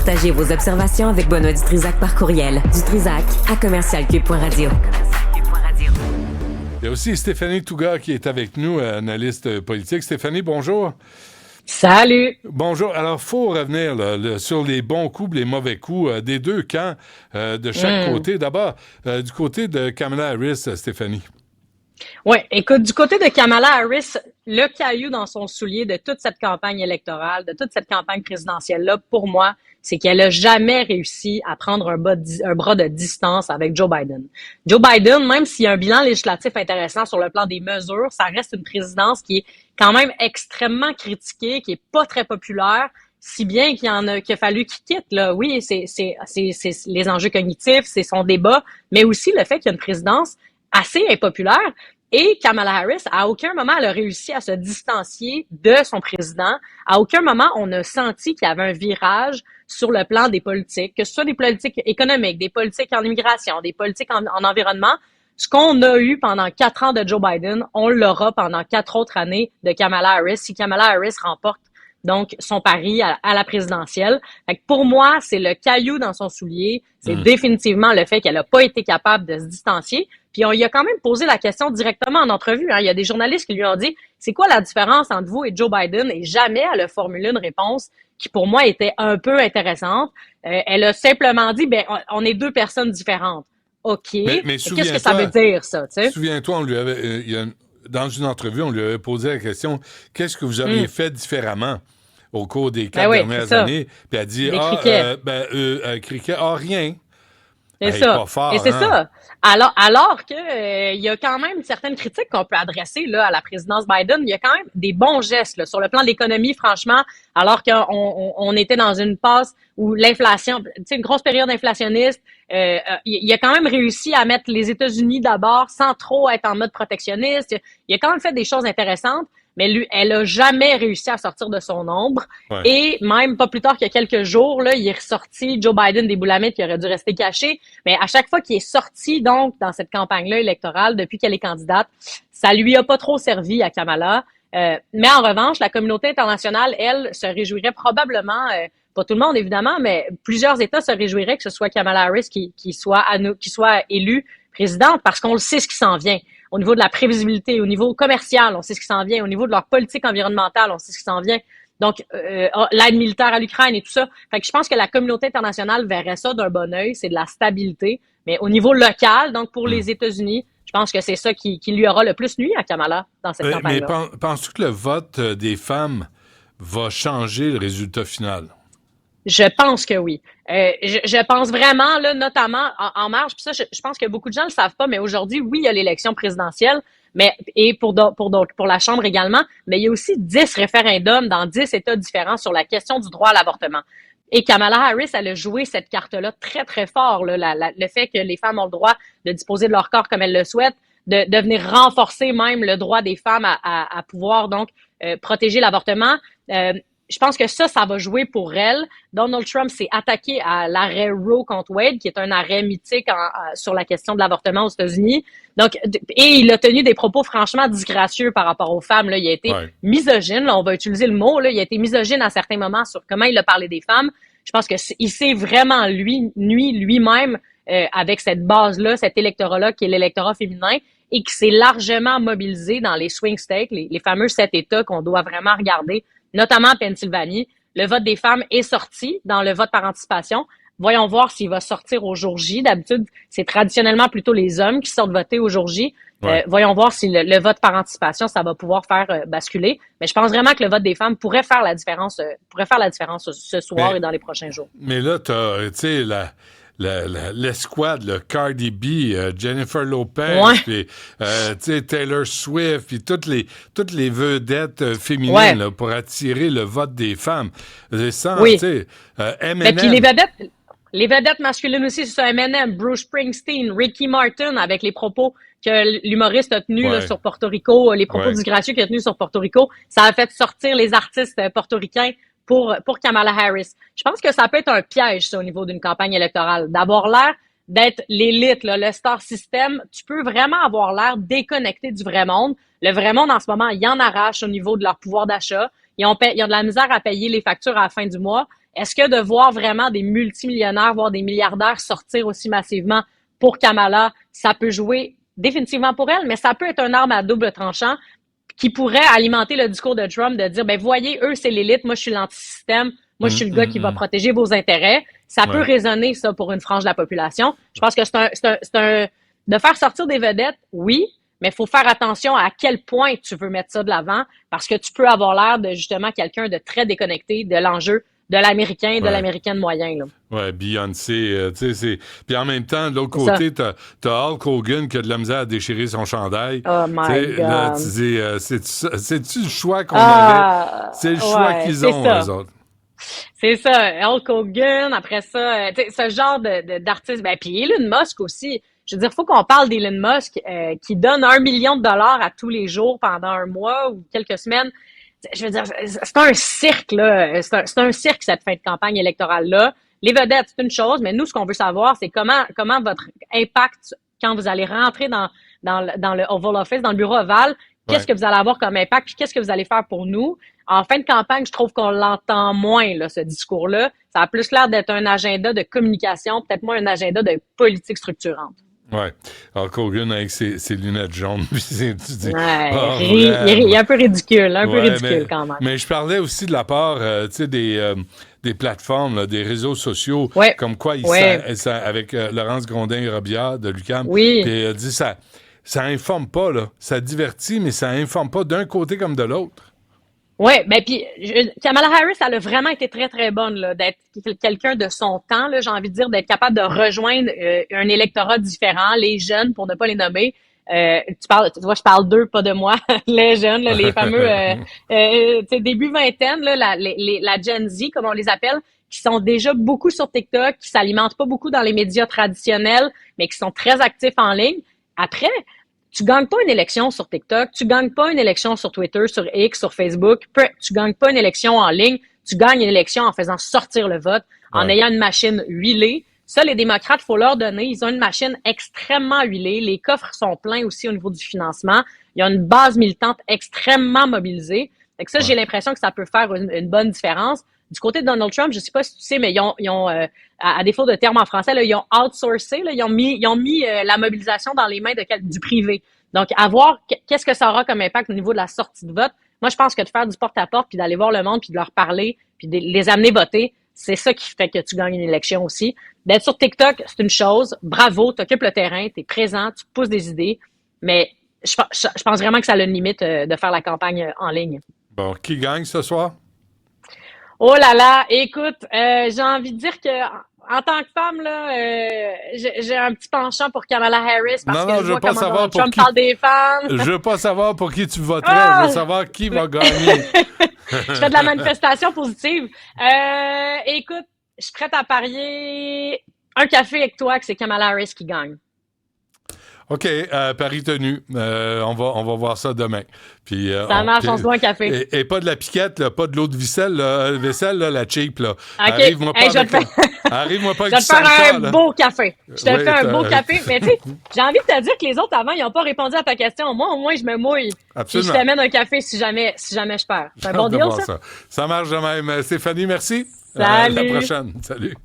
Partagez vos observations avec Benoît Dutrisac par courriel. dutrisac@commercialcube.radio. Il y a aussi Stéphanie Touga qui est avec nous, analyste politique. Stéphanie, bonjour. Salut! Bonjour. Alors, il faut revenir sur les bons coups, les mauvais coups des deux camps de chaque côté. D'abord, du côté de Kamala Harris, Stéphanie. Oui, écoute, du côté de Kamala Harris, le caillou dans son soulier de toute cette campagne électorale, de toute cette campagne présidentielle-là, pour moi, c'est qu'elle a jamais réussi à prendre un bras de distance avec Joe Biden. Joe Biden, même s'il y a un bilan législatif intéressant sur le plan des mesures, ça reste une présidence qui est quand même extrêmement critiquée, qui est pas très populaire, si bien qu'il a fallu qu'il quitte, là. Oui, c'est les enjeux cognitifs, c'est son débat, mais aussi le fait qu'il y a une présidence assez impopulaire. Et Kamala Harris, à aucun moment, elle a réussi à se distancier de son président. À aucun moment, on a senti qu'il y avait un virage sur le plan des politiques, que ce soit des politiques économiques, des politiques en immigration, des politiques en environnement. Ce qu'on a eu pendant 4 ans de Joe Biden, on l'aura pendant 4 autres années de Kamala Harris, si Kamala Harris remporte donc son pari à la présidentielle. Fait que pour moi, c'est le caillou dans son soulier. C'est définitivement le fait qu'elle n'a pas été capable de se distancier. Puis on lui a quand même posé la question directement en entrevue. Hein. Il y a des journalistes qui lui ont dit « C'est quoi la différence entre vous et Joe Biden? » Et jamais elle a formulé une réponse qui pour moi était un peu intéressante. Elle a simplement dit « Ben, on est deux personnes différentes. » OK. Mais qu'est-ce que ça veut dire, ça? Tu sais? Souviens-toi, on lui avait... dans une entrevue, on lui avait posé la question « Qu'est-ce que vous auriez fait différemment au cours des 4 dernières années? » Puis elle a dit « Cricket, rien. » C'est ça. Pas fort, et c'est ça. Alors que il y a quand même certaines critiques qu'on peut adresser là à la présidence Biden, il y a quand même des bons gestes là, sur le plan de l'économie, franchement, alors qu'on était dans une passe où l'inflation, tu sais, une grosse période inflationniste, il a quand même réussi à mettre les États-Unis d'abord sans trop être en mode protectionniste. Il a quand même fait des choses intéressantes. Mais lui, elle a jamais réussi à sortir de son ombre. Ouais. Et même pas plus tard qu'il y a quelques jours, là, il est ressorti Joe Biden des boulamites qui aurait dû rester caché. Mais à chaque fois qu'il est sorti, donc, dans cette campagne-là électorale, depuis qu'elle est candidate, ça lui a pas trop servi à Kamala. Mais en revanche, la communauté internationale, elle, se réjouirait probablement, pas tout le monde évidemment, mais plusieurs États se réjouiraient que ce soit Kamala Harris qui soit élue présidente parce qu'on le sait ce qui s'en vient. Au niveau de la prévisibilité, au niveau commercial, on sait ce qui s'en vient. Au niveau de leur politique environnementale, on sait ce qui s'en vient. Donc, l'aide militaire à l'Ukraine et tout ça. Fait que je pense que la communauté internationale verrait ça d'un bon œil. C'est de la stabilité. Mais au niveau local, donc pour les États-Unis, je pense que c'est ça qui lui aura le plus nui à Kamala dans cette campagne-là. Mais penses-tu que le vote des femmes va changer le résultat final? Je pense que oui. Je pense vraiment, là, notamment en marge, puis ça, je pense que beaucoup de gens le savent pas, mais aujourd'hui, oui, il y a l'élection présidentielle, et pour la Chambre également, mais il y a aussi 10 référendums dans 10 États différents sur la question du droit à l'avortement. Et Kamala Harris, elle a joué cette carte-là très, très fort, là, le fait que les femmes ont le droit de disposer de leur corps comme elles le souhaitent, de venir renforcer même le droit des femmes à pouvoir, donc, protéger l'avortement. Je pense que ça va jouer pour elle. Donald Trump s'est attaqué à l'arrêt Roe contre Wade, qui est un arrêt mythique sur la question de l'avortement aux États-Unis. Donc, et il a tenu des propos franchement disgracieux par rapport aux femmes. Là, il a été misogyne. Là, on va utiliser le mot. Là, il a été misogyne à certains moments sur comment il a parlé des femmes. Je pense que il s'est vraiment nuit lui-même avec cette base-là, cet électorat-là qui est l'électorat féminin, et qui s'est largement mobilisé dans les swing states, les fameux 7 États qu'on doit vraiment regarder, notamment en Pennsylvanie. Le vote des femmes est sorti dans le vote par anticipation. Voyons voir s'il va sortir au jour J. D'habitude, c'est traditionnellement plutôt les hommes qui sortent voter au jour J. Voyons voir si le vote par anticipation, ça va pouvoir faire basculer. Mais je pense vraiment que le vote des femmes pourrait faire la différence ce soir et dans les prochains jours. Mais là, tu sais, l'escouade, le Cardi B, Jennifer Lopez, puis Taylor Swift, puis toutes les vedettes féminines là, pour attirer le vote des femmes. C'est ça, tu sais, Eminem. Puis les vedettes masculines aussi, c'est ça, Eminem, Bruce Springsteen, Ricky Martin, avec les propos que l'humoriste a tenus là, sur Porto Rico, les propos disgracieux qu'il a tenus sur Porto Rico, ça a fait sortir les artistes portoricains pour Kamala Harris. Je pense que ça peut être un piège, ça, au niveau d'une campagne électorale, d'avoir l'air d'être l'élite, là, le star system. Tu peux vraiment avoir l'air déconnecté du vrai monde. Le vrai monde, en ce moment, il en arrache au niveau de leur pouvoir d'achat. ils ont de la misère à payer les factures à la fin du mois. Est-ce que de voir vraiment des multimillionnaires, voire des milliardaires sortir aussi massivement pour Kamala, ça peut jouer définitivement pour elle, mais ça peut être une arme à double tranchant qui pourrait alimenter le discours de Trump de dire, ben voyez, eux, c'est l'élite, moi, je suis l'antisystème, moi, je suis le gars qui va protéger vos intérêts. Ça peut résonner, ça, pour une frange de la population. Je pense que de faire sortir des vedettes, oui, mais il faut faire attention à quel point tu veux mettre ça de l'avant parce que tu peux avoir l'air de, justement, quelqu'un de très déconnecté de l'enjeu de l'Américain et de l'Américaine moyen, là. Ouais, Beyoncé, tu sais, c'est... Puis en même temps, de l'autre côté, t'as Hulk Hogan qui a de la misère à déchirer son chandail. Oh my God. Là, tu dis, c'est-tu le choix qu'on avait? C'est le choix qu'ils ont, eux autres. C'est ça, Hulk Hogan, après ça, ce genre d'artiste. Ben, puis Elon Musk aussi. Je veux dire, faut qu'on parle d'Elon Musk qui donne $1 million à tous les jours pendant un mois ou quelques semaines. Je veux dire, c'est un cirque, là. C'est un cirque, cette fin de campagne électorale-là. Les vedettes, c'est une chose, mais nous, ce qu'on veut savoir, c'est comment votre impact quand vous allez rentrer dans le Oval Office, dans le bureau ovale, qu'est-ce que vous allez avoir comme impact, puis qu'est-ce que vous allez faire pour nous. En fin de campagne, je trouve qu'on l'entend moins, là, ce discours-là. Ça a plus l'air d'être un agenda de communication, peut-être moins un agenda de politique structurante. Ouais. Hulk Hogan avec ses lunettes jaunes. Tu dis, il est un peu ridicule, quand même. Mais je parlais aussi de la part, tu sais, des plateformes, là, des réseaux sociaux, comme quoi avec Laurence Grondin-Robillard de l'UQAM. Oui. Puis elle dit ça informe pas, là. Ça divertit, mais ça informe pas d'un côté comme de l'autre. Oui, ben puis Kamala Harris, elle a vraiment été très, très bonne là, d'être quelqu'un de son temps, là, j'ai envie de dire, d'être capable de rejoindre un électorat différent, les jeunes, pour ne pas les nommer. Tu vois, je parle d'eux, pas de moi, les jeunes, là, les fameux début vingtaine, là, la Gen Z, comme on les appelle, qui sont déjà beaucoup sur TikTok, qui s'alimentent pas beaucoup dans les médias traditionnels, mais qui sont très actifs en ligne. Après, tu gagnes pas une élection sur TikTok, tu gagnes pas une élection sur Twitter, sur X, sur Facebook, tu gagnes pas une élection en ligne, tu gagnes une élection en faisant sortir le vote, en ayant une machine huilée. Ça, les démocrates, faut leur donner. Ils ont une machine extrêmement huilée. Les coffres sont pleins aussi au niveau du financement. Il y a une base militante extrêmement mobilisée. Fait que ça, j'ai l'impression que ça peut faire une bonne différence. Du côté de Donald Trump, je sais pas si tu sais, mais ils ont à défaut de termes en français, là, ils ont outsourcé, là, ils ont mis la mobilisation dans les mains du privé. Donc, à voir qu'est-ce que ça aura comme impact au niveau de la sortie de vote. Moi, je pense que de faire du porte-à-porte, puis d'aller voir le monde, puis de leur parler, puis de les amener voter, c'est ça qui fait que tu gagnes une élection aussi. D'être sur TikTok, c'est une chose. Bravo, t'occupes le terrain, t'es présent, tu pousses des idées. Mais je pense vraiment que ça a une limite de faire la campagne en ligne. Bon, qui gagne ce soir? Oh là là, écoute, j'ai envie de dire que en tant que femme, là, j'ai un petit penchant pour Kamala Harris parce que je vois comment Donald Trump parle des femmes. Je veux pas savoir pour qui tu voterais, je veux savoir qui va gagner. Je fais de la manifestation positive. Écoute, je suis prête à parier un café avec toi que c'est Kamala Harris qui gagne. OK, pari tenu. On va voir ça demain. Puis, ça marche, on se doit un café. Et pas de la piquette, là, pas de l'eau de vaisselle, la cheap. Là. OK, arrive-moi pas avec arrive-moi pas avec je vais te faire un beau café. Je te fais un beau café. Mais tu sais, j'ai envie de te dire que les autres avant, ils n'ont pas répondu à ta question. Moi, au moins, je me mouille. Absolument. Puis je t'amène un café si jamais je perds. C'est un bon deal, ça? Ça marche de même. Stéphanie, merci. Salut. À la prochaine. Salut.